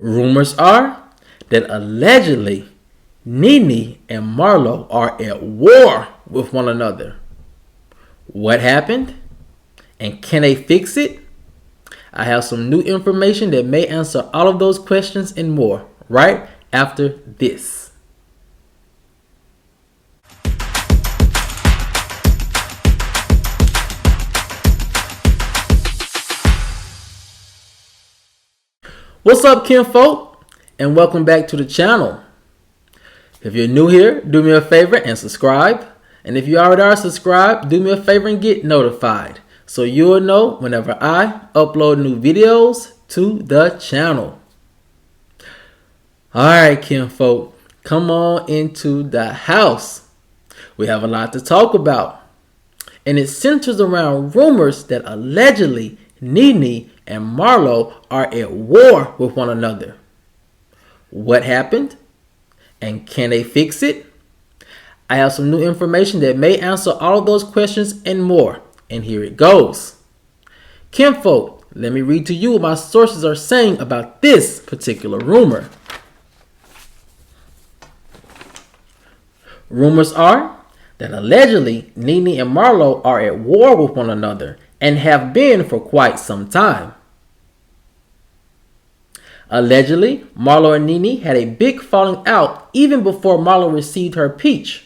Rumors are that allegedly NeNe and Marlo are at war with one another. What happened? And can they fix it? I have some new information that may answer all of those questions and more right after this. What's up, kinfolk, and welcome back to the channel. If you're new here, do me a favor and subscribe. And if you already are subscribed, do me a favor and get notified so you'll know whenever I upload new videos to the channel. Alright, kinfolk, come on into the house. We have a lot to talk about, and it centers around rumors that allegedly NeNe and Marlo are at war with one another. What happened? And can they fix it? I have some new information that may answer all of those questions and more. And here it goes. Kinfolk, let me read to you what my sources are saying about this particular rumor. Rumors are that allegedly NeNe and Marlo are at war with one another and have been for quite some time. Allegedly, Marlo and NeNe had a big falling out even before Marlo received her peach.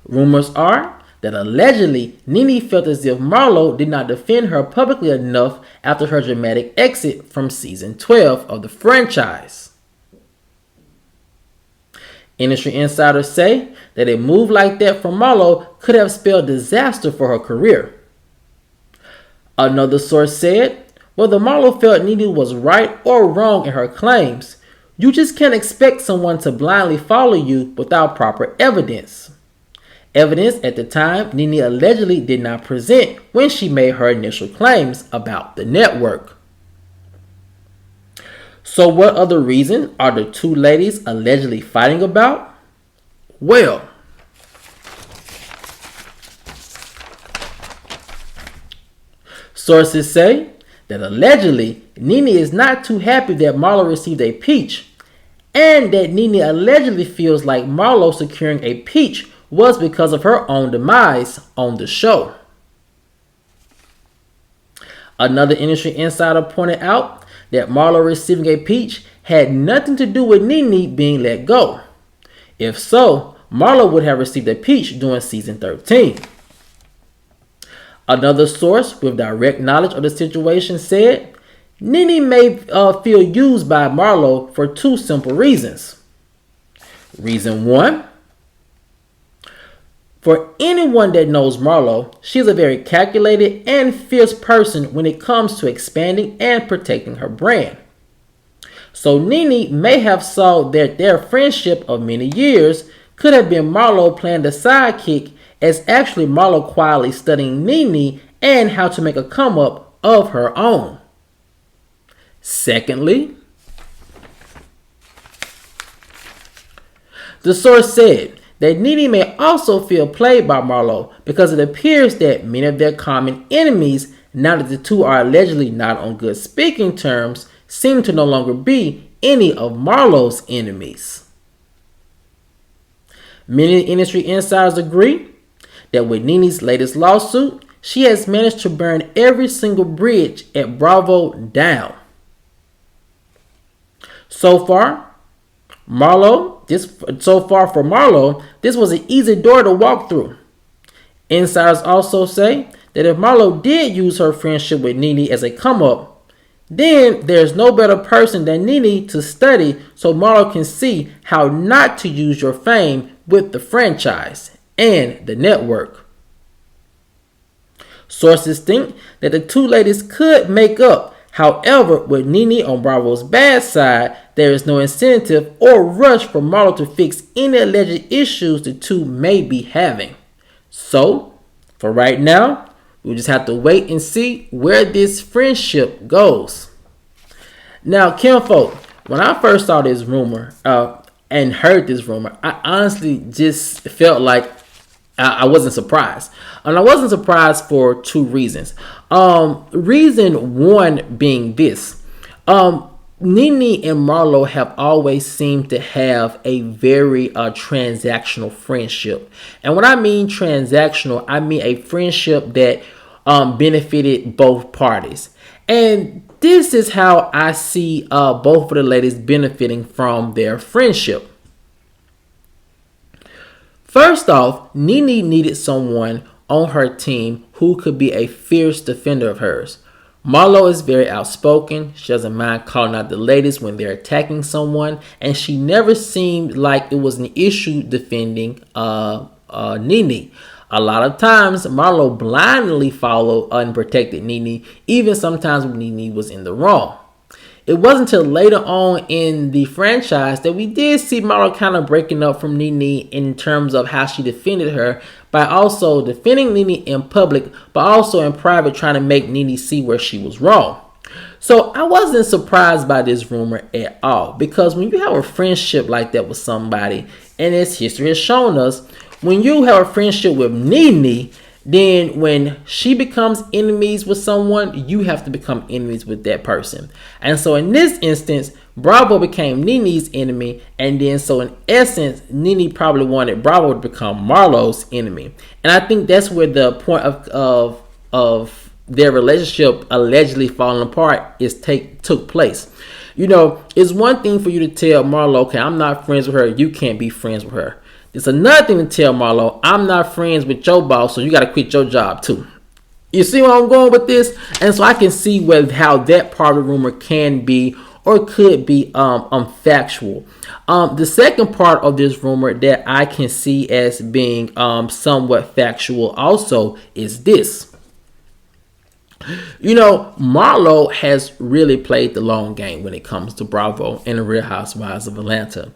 Rumors are that allegedly NeNe felt as if Marlo did not defend her publicly enough after her dramatic exit from season 12 of the franchise. Industry insiders say that a move like that from Marlo could have spelled disaster for her career. Another source said, whether Marlo felt NeNe was right or wrong in her claims, you just can't expect someone to blindly follow you without proper evidence. Evidence at the time NeNe allegedly did not present when she made her initial claims about the network. So what other reason are the two ladies allegedly fighting about? Well, sources say that allegedly NeNe is not too happy that Marlo received a peach, and that NeNe allegedly feels like Marlo securing a peach was because of her own demise on the show. Another industry insider pointed out that Marlo receiving a peach had nothing to do with NeNe being let go. If so, Marlo would have received a peach during season 13. Another source with direct knowledge of the situation said, NeNe may feel used by Marlo for two simple reasons. Reason one, for anyone that knows Marlo, she is a very calculated and fierce person when it comes to expanding and protecting her brand. So NeNe may have saw that their friendship of many years could have been Marlo playing the sidekick, as actually Marlo quietly studying NeNe and how to make a come up of her own. Secondly, the source said that NeNe may also feel played by Marlo because it appears that many of their common enemies, now that the two are allegedly not on good speaking terms, seem to no longer be any of Marlo's enemies. Many industry insiders agree that with NeNe's latest lawsuit, she has managed to burn every single bridge at Bravo down. So far for Marlo, this was an easy door to walk through. Insiders also say that if Marlo did use her friendship with NeNe as a come up, then there's no better person than NeNe to study so Marlo can see how not to use your fame with the franchise and the network. Sources think that the two ladies could make up. However, with NeNe on Bravo's bad side, there is no incentive or rush for Marlo to fix any alleged issues the two may be having. So, for right now, we'll just have to wait and see where this friendship goes. Now, kinfolk, when I first saw this rumor and heard this rumor, I honestly just felt like I wasn't surprised. And I wasn't surprised for two reasons. Reason one being this. NeNe and Marlo have always seemed to have a very transactional friendship. And when I mean transactional, I mean a friendship that benefited both parties. And this is how I see both of the ladies benefiting from their friendship. First off, NeNe needed someone on her team who could be a fierce defender of hers. Marlo is very outspoken. She doesn't mind calling out the ladies when they're attacking someone, and she never seemed like it was an issue defending NeNe. A lot of times, Marlo blindly followed and protected NeNe, even sometimes when NeNe was in the wrong. It wasn't until later on in the franchise that we did see Marlo kind of breaking up from NeNe in terms of how she defended her by also defending NeNe in public, but also in private trying to make NeNe see where she was wrong. So I wasn't surprised by this rumor at all, because when you have a friendship like that with somebody, and as history has shown us, when you have a friendship with NeNe, then when she becomes enemies with someone, you have to become enemies with that person. And so in this instance, Bravo became NeNe's enemy, and then so in essence, NeNe probably wanted Bravo to become Marlo's enemy. And I think that's where the point of their relationship allegedly falling apart took place. You know, it's one thing for you to tell Marlo, okay, I'm not friends with her, you can't be friends with her. It's another thing to tell Marlo, I'm not friends with your boss, so you got to quit your job too. You see where I'm going with this? And so I can see how that part of the rumor can be or could be factual. The second part of this rumor that I can see as being somewhat factual also is this. You know, Marlo has really played the long game when it comes to Bravo and the Real Housewives of Atlanta.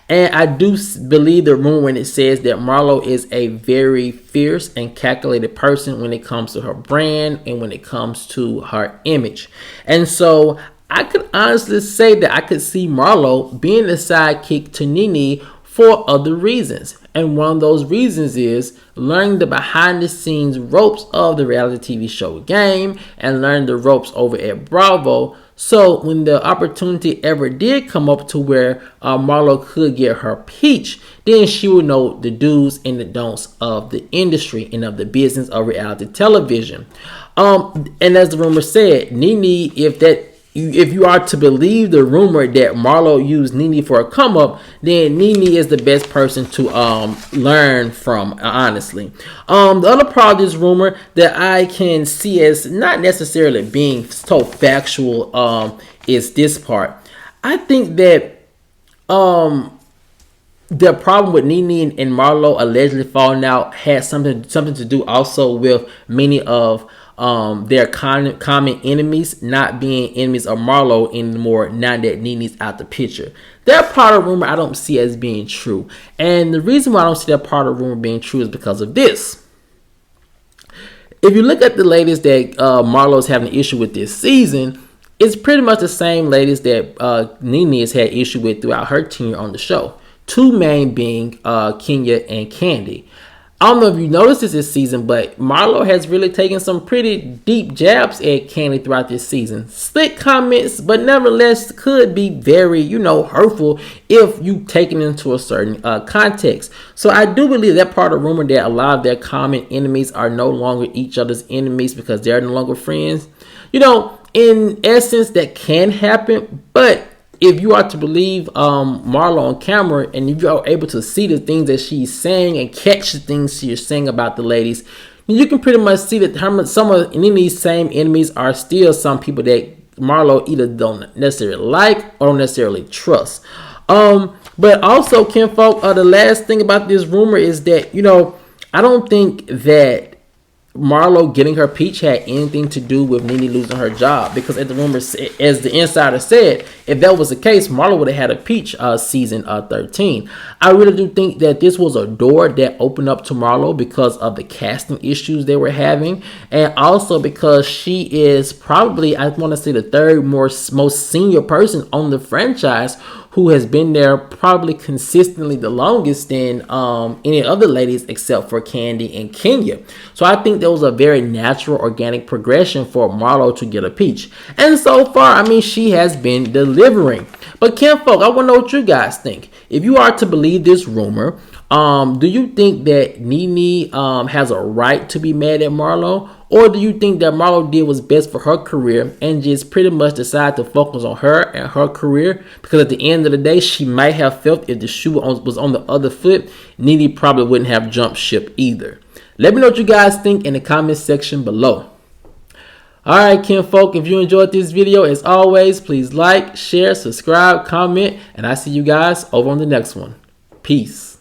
And I do believe the rumor when it says that Marlo is a very fierce and calculated person when it comes to her brand and when it comes to her image. And so I could honestly say that I could see Marlo being the sidekick to NeNe for other reasons. And one of those reasons is learning the behind the scenes ropes of the reality TV show Game and learning the ropes over at Bravo. So when the opportunity ever did come up to where Marlo could get her peach, then she would know the do's and the don'ts of the industry and of the business of reality television. And as the rumor said, NeNe, if you are to believe the rumor that Marlo used NeNe for a come up, then NeNe is the best person to learn from, honestly. The other part of this rumor that I can see as not necessarily being so factual is this part. I think that the problem with NeNe and Marlo allegedly falling out had something to do also with many of their common enemies not being enemies of Marlo anymore now that NeNe's out the picture. That part of the rumor I don't see as being true. And the reason why I don't see that part of the rumor being true is because of this. If you look at the ladies that Marlo's having an issue with this season, it's pretty much the same ladies that NeNe has had issue with throughout her tenure on the show. Two main being Kenya and Candy. I don't know if you noticed this season, but Marlo has really taken some pretty deep jabs at Candy throughout this season. Slick comments, but nevertheless could be very, hurtful if you take it into a certain context. So I do believe that part of the rumor that a lot of their common enemies are no longer each other's enemies because they're no longer friends. In essence, that can happen, but if you are to believe Marlo on camera, and if you are able to see the things that she's saying and catch the things she's saying about the ladies, you can pretty much see that some of NeNe's same enemies are still some people that Marlo either don't necessarily like or don't necessarily trust. But also, kinfolk, the last thing about this rumor is that, I don't think that Marlo getting her peach had anything to do with NeNe losing her job, because as the insider said, if that was the case, Marlo would have had a peach season 13. I really do think that this was a door that opened up to Marlo because of the casting issues they were having, and also because she is probably, I want to say, the third most senior person on the franchise who has been there probably consistently the longest than any other ladies except for Candy and Kenya. So I think that was a very natural, organic progression for Marlo to get a peach. And so far, I mean, she has been delivering. But kinfolk, I want to know what you guys think. If you are to believe this rumor, do you think that NeNe has a right to be mad at Marlo? Or do you think that Marlo did what's best for her career and just pretty much decided to focus on her and her career? Because at the end of the day, she might have felt if the shoe was on the other foot, NeNe probably wouldn't have jumped ship either. Let me know what you guys think in the comment section below. Alright, kinfolk, if you enjoyed this video, as always, please like, share, subscribe, comment, and I see you guys over on the next one. Peace.